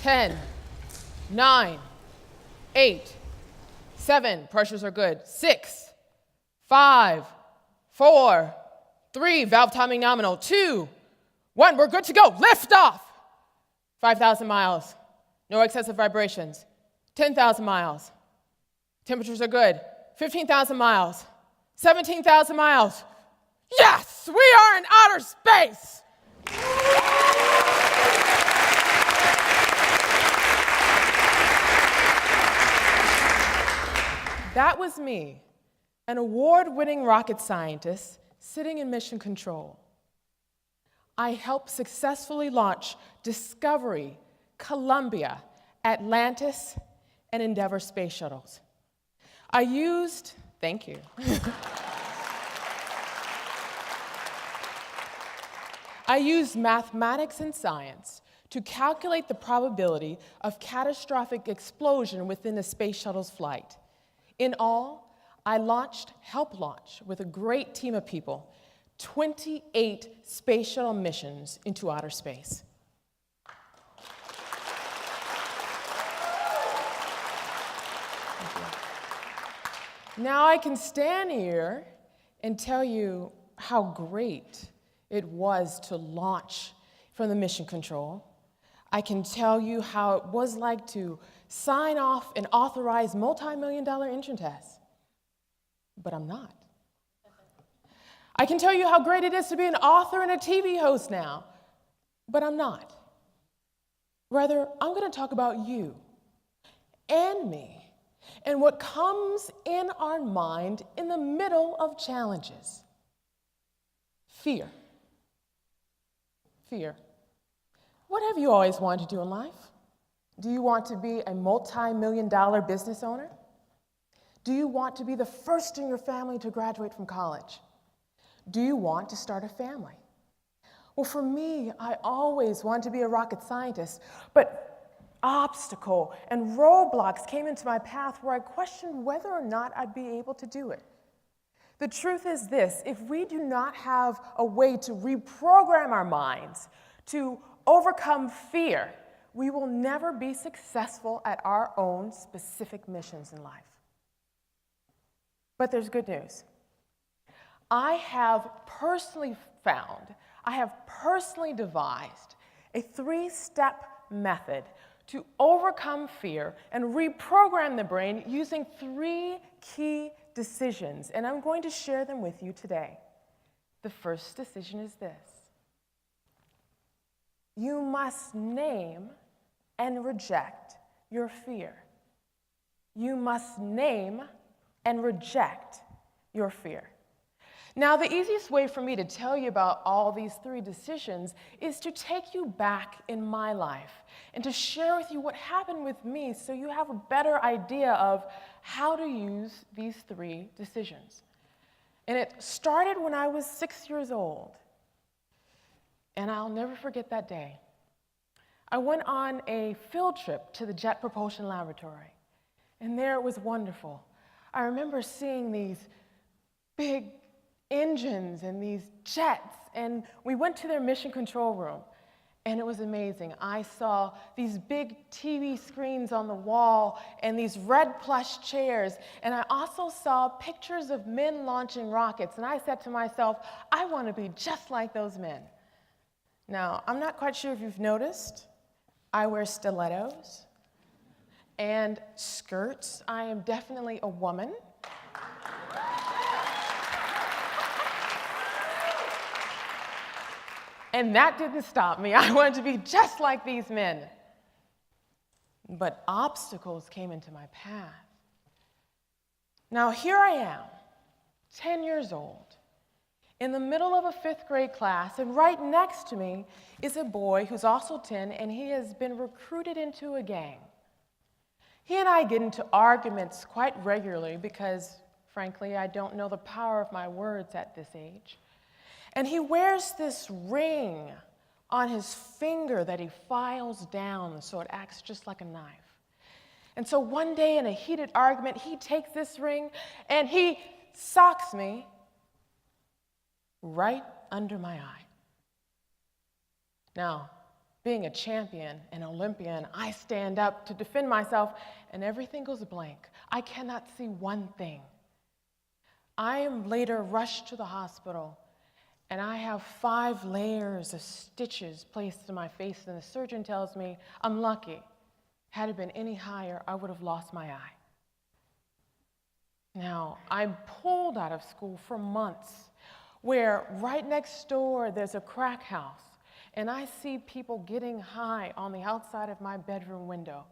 10, 9, 8, 7, pressures are good, 6, 5, 4, 3, valve timing nominal, 2, 1, we're good to go, lift off. 5,000 miles, no excessive vibrations, 10,000 miles, temperatures are good, 15,000 miles, 17,000 miles. Yes, we are in outer space. That was me, an award-winning rocket scientist sitting in mission control. I helped successfully launch Discovery, Columbia, Atlantis, and Endeavour space shuttles. Thank you. I used mathematics and science to calculate the probability of catastrophic explosion within a space shuttle's flight. In all, I helped launch with a great team of people, 28 space shuttle missions into outer space. Now I can stand here and tell you how great it was to launch from the mission control. I can tell you how it was like to sign off and authorize multi-million-dollar engine tests. But I'm not. I can tell you how great it is to be an author and a TV host now. But I'm not. Rather, I'm going to talk about you and me and what comes in our mind in the middle of challenges. Fear. Fear. What have you always wanted to do in life? Do you want to be a multi-million-dollar business owner? Do you want to be the first in your family to graduate from college? Do you want to start a family? Well, for me, I always wanted to be a rocket scientist, but obstacle and roadblocks came into my path where I questioned whether or not I'd be able to do it. The truth is this: if we do not have a way to reprogram our minds to overcome fear, we will never be successful at our own specific missions in life. But there's good news. I have personally devised a 3-step method to overcome fear and reprogram the brain using 3 key decisions, and I'm going to share them with you today. The first decision is this: you must name and reject your fear. You must name and reject your fear. Now, the easiest way for me to tell you about all these 3 decisions is to take you back in my life and to share with you what happened with me so you have a better idea of how to use these 3 decisions. And it started when I was 6 years old, and I'll never forget that day. I went on a field trip to the Jet Propulsion Laboratory, and there it was wonderful. I remember seeing these big engines and these jets, and we went to their mission control room, and it was amazing. I saw these big TV screens on the wall and these red plush chairs, and I also saw pictures of men launching rockets, and I said to myself, I want to be just like those men. Now, I'm not quite sure if you've noticed, I wear stilettos and skirts. I am definitely a woman. And that didn't stop me. I wanted to be just like these men. But obstacles came into my path. Now here I am, 10 years old, in the middle of a 5th grade class, and right next to me is a boy who's also 10, and he has been recruited into a gang. He and I get into arguments quite regularly because, frankly, I don't know the power of my words at this age. And he wears this ring on his finger that he files down so it acts just like a knife. And so one day in a heated argument, he takes this ring and he socks me right under my eye. Now, being a champion, an Olympian, I stand up to defend myself, and everything goes blank. I cannot see one thing. I am later rushed to the hospital, and I have 5 layers of stitches placed in my face, and the surgeon tells me I'm lucky. Had it been any higher, I would have lost my eye. Now, I'm pulled out of school for months, where right next door there's a crack house, and I see people getting high on the outside of my bedroom window,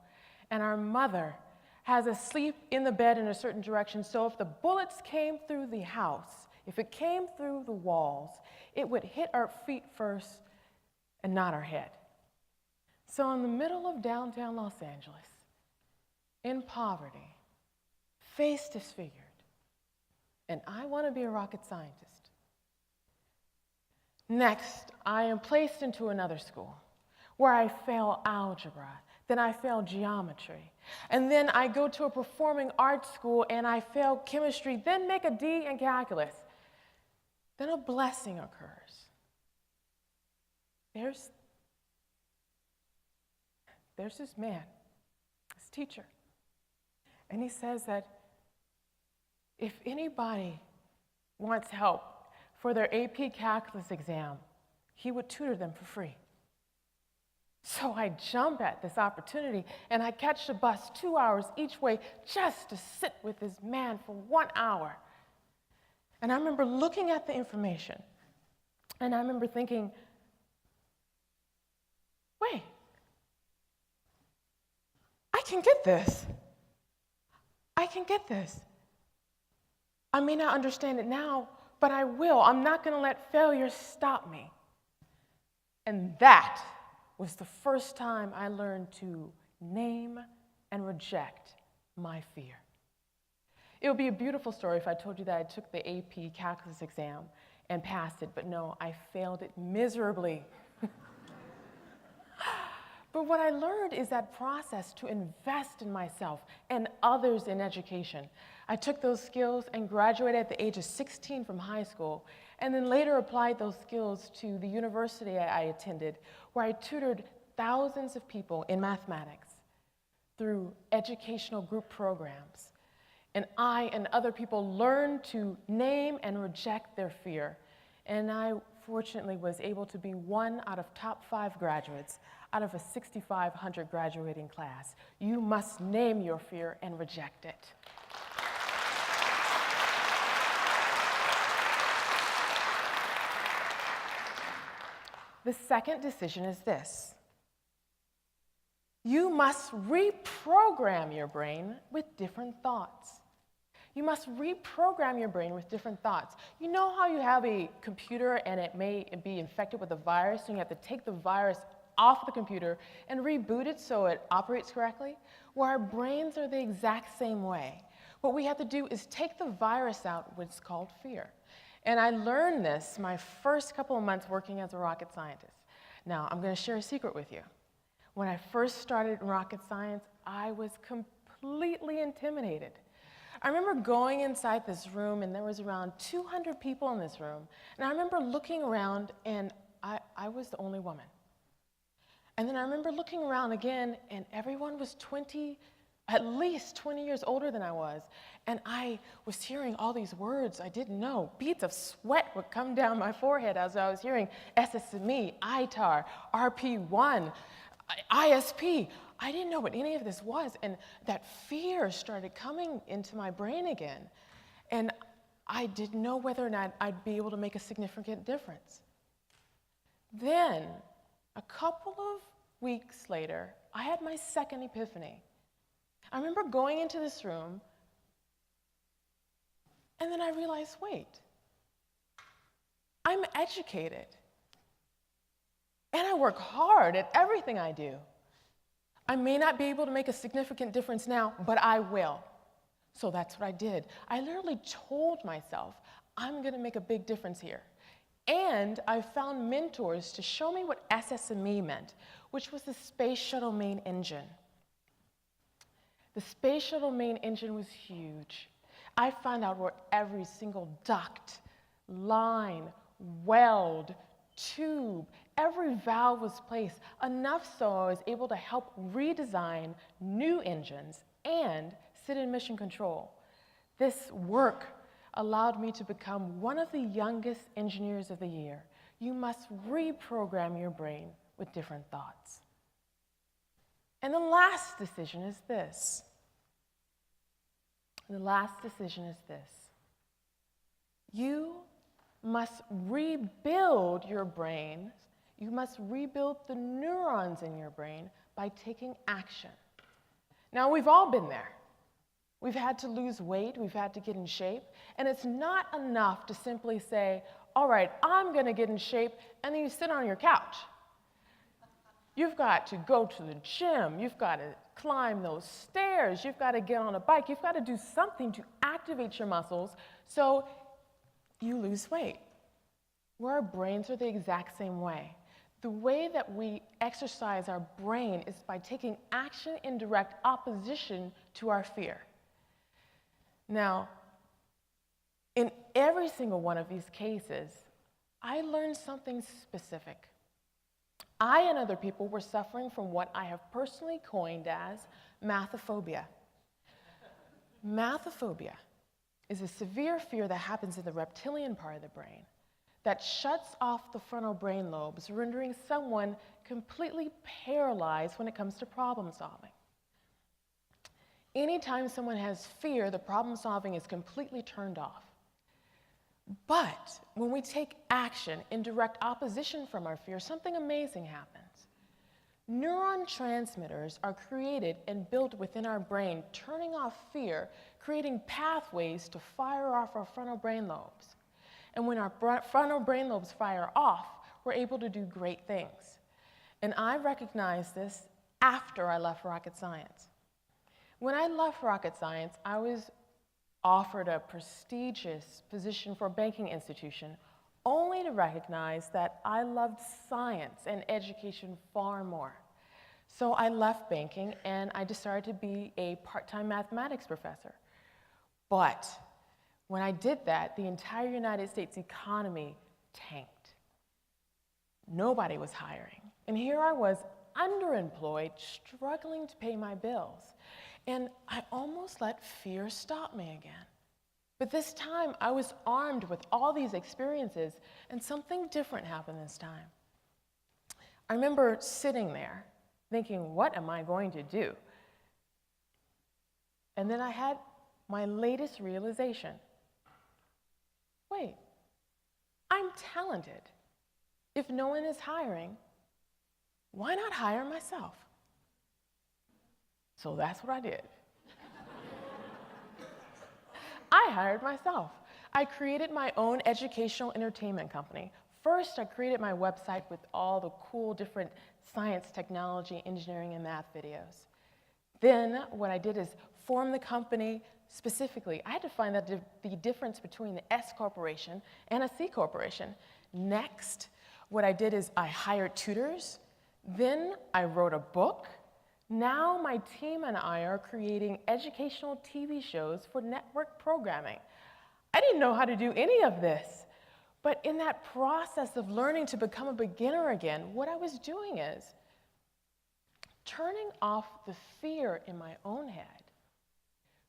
and our mother has us sleep in the bed in a certain direction, so if the bullets came through the house, if it came through the walls, it would hit our feet first and not our head. So in the middle of downtown Los Angeles, in poverty, face disfigured, and I want to be a rocket scientist. Next, I am placed into another school where I fail algebra, then I fail geometry, and then I go to a performing arts school and I fail chemistry, then make a D in calculus. Then a blessing occurs. There's this man, this teacher, and he says that if anybody wants help for their AP calculus exam, he would tutor them for free. So I jump at this opportunity, and I catch the bus 2 hours each way just to sit with this man for 1 hour. And I remember looking at the information, and I remember thinking, wait, I can get this. I can get this. I may not understand it now, but I will. I'm not going to let failure stop me. And that was the first time I learned to name and reject my fear. It would be a beautiful story if I told you that I took the AP calculus exam and passed it, but no, I failed it miserably. But what I learned is that process to invest in myself and others in education. I took those skills and graduated at the age of 16 from high school, and then later applied those skills to the university I attended, where I tutored thousands of people in mathematics through educational group programs. And I and other people learned to name and reject their fear. And I fortunately was able to be one out of top 5 graduates out of a 6,500 graduating class. You must name your fear and reject it. The second decision is this. You must reprogram your brain with different thoughts. You must reprogram your brain with different thoughts. You know how you have a computer and it may be infected with a virus, and you have to take the virus off the computer and reboot it so it operates correctly? Well, our brains are the exact same way. What we have to do is take the virus out, what's called fear. And I learned this my first couple of months working as a rocket scientist. Now, I'm going to share a secret with you. When I first started in rocket science, I was completely intimidated. I remember going inside this room, and there was around 200 people in this room. And I remember looking around, and I was the only woman. And then I remember looking around again, and everyone was at least 20 years older than I was. And I was hearing all these words I didn't know. Beads of sweat would come down my forehead as I was hearing SSME, ITAR, RP1, ISP. I didn't know what any of this was, and that fear started coming into my brain again. And I didn't know whether or not I'd be able to make a significant difference. Then, a couple of weeks later, I had my second epiphany. I remember going into this room, and then I realized, wait, I'm educated, and I work hard at everything I do. I may not be able to make a significant difference now, but I will. So that's what I did. I literally told myself, I'm going to make a big difference here. And I found mentors to show me what SSME meant, which was the Space Shuttle main engine. The Space Shuttle main engine was huge. I found out where every single duct, line, weld, tube, Every valve was placed, enough so I was able to help redesign new engines and sit in mission control. This work allowed me to become one of the youngest engineers of the year. You must reprogram your brain with different thoughts. And the last decision is this. The last decision is this. You must rebuild your brain. You must rebuild the neurons in your brain by taking action. Now, we've all been there. We've had to lose weight, we've had to get in shape, and it's not enough to simply say, all right, I'm going to get in shape, and then you sit on your couch. You've got to go to the gym, you've got to climb those stairs, you've got to get on a bike, you've got to do something to activate your muscles so you lose weight. Where our brains are the exact same way. The way that we exercise our brain is by taking action in direct opposition to our fear. Now, in every single one of these cases, I learned something specific. I and other people were suffering from what I have personally coined as mathaphobia. Mathaphobia is a severe fear that happens in the reptilian part of the brain that shuts off the frontal brain lobes, rendering someone completely paralyzed when it comes to problem solving. Anytime someone has fear, the problem solving is completely turned off. But when we take action in direct opposition from our fear, something amazing happens. Neuron transmitters are created and built within our brain, turning off fear, creating pathways to fire off our frontal brain lobes. And when our frontal brain lobes fire off, we're able to do great things. And I recognized this after I left rocket science. When I left rocket science, I was offered a prestigious position for a banking institution, only to recognize that I loved science and education far more. So I left banking and I decided to be a part-time mathematics professor. But when I did that, the entire United States economy tanked. Nobody was hiring. And here I was, underemployed, struggling to pay my bills. And I almost let fear stop me again. But this time, I was armed with all these experiences, and something different happened this time. I remember sitting there, thinking, what am I going to do? And then I had my latest realization. Wait, I'm talented. If no one is hiring, why not hire myself? So that's what I did. I hired myself. I created my own educational entertainment company. First, I created my website with all the cool different science, technology, engineering, and math videos. Then what I did is form the company specifically. I had to find out the difference between the S corporation and a C corporation. Next, what I did is I hired tutors. Then I wrote a book. Now my team and I are creating educational TV shows for network programming. I didn't know how to do any of this. But in that process of learning to become a beginner again, what I was doing is turning off the fear in my own head,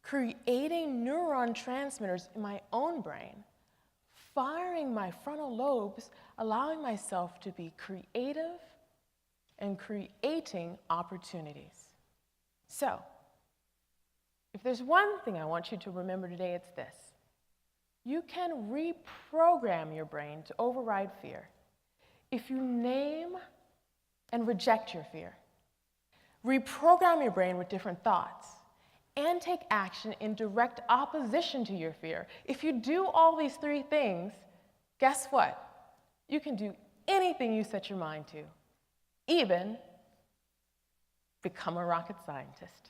creating neuron transmitters in my own brain, firing my frontal lobes, allowing myself to be creative and creating opportunities. So, if there's one thing I want you to remember today, it's this. You can reprogram your brain to override fear if you name and reject your fear. Reprogram your brain with different thoughts and take action in direct opposition to your fear. If you do all these three things, guess what? You can do anything you set your mind to, even become a rocket scientist.